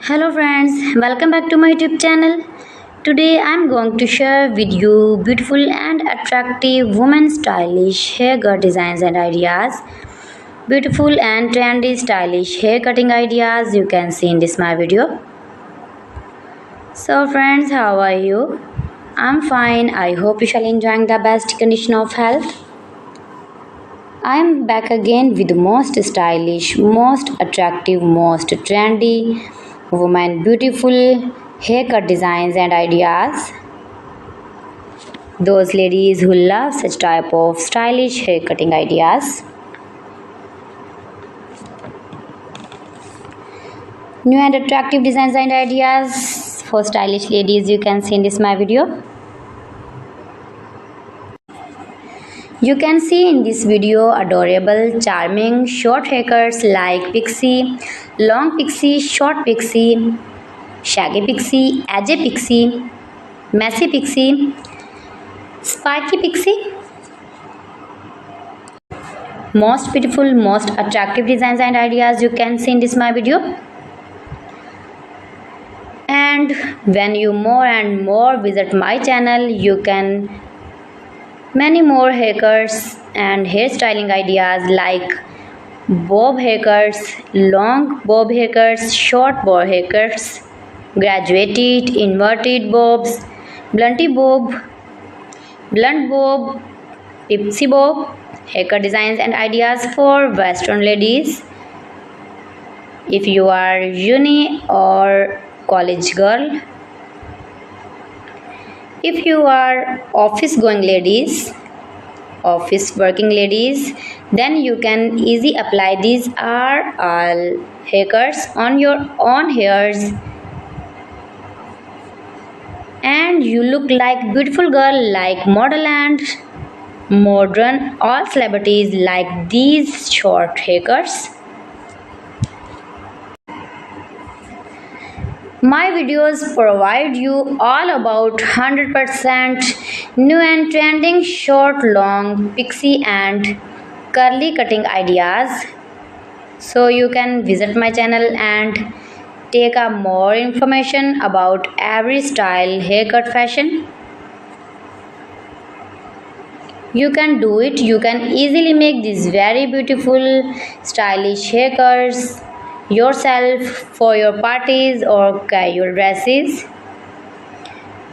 Hello friends, welcome back to my YouTube channel. Today I am going to share with you beautiful and attractive women stylish haircut designs and ideas. Beautiful and trendy stylish hair cutting ideas you can see in this my video. So friends, how are you? I'm fine. I hope you shall enjoying the best condition of health. I am back again with the most stylish, most attractive, most trendy, women beautiful haircut designs and ideas. Those ladies who love such type of stylish hair cutting ideas. New and attractive designs and ideas for stylish ladies you can see in this my video. You can see in this video adorable, charming, short haircuts like pixie, long pixie, short pixie, shaggy pixie, edgy pixie, messy pixie, spiky pixie. Most beautiful, most attractive designs and ideas you can see in this my video. And when you more and more visit my channel, you can many more haircuts and hairstyling ideas like bob haircuts, long bob haircuts, short bob haircuts, graduated, inverted bobs, blunty bob, blunt bob, pixie bob, haircut designs and ideas for western ladies. If you are uni or college girl, if you are office going ladies, office working ladies, then you can easily apply these are all haircuts on your own hairs and you look like beautiful girl, like model and modern. All celebrities like these short haircuts. My videos provide you all about 100% new and trending short, long, pixie and curly cutting ideas. So you can visit my channel and take a more information about every style haircut fashion. You can do it. You can easily make these very beautiful stylish haircuts yourself for your parties or casual dresses.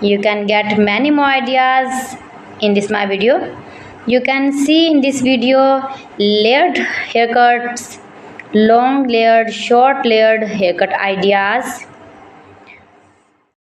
You can get many more ideas in this my video. You can see in this video layered haircuts, long layered, short layered haircut ideas.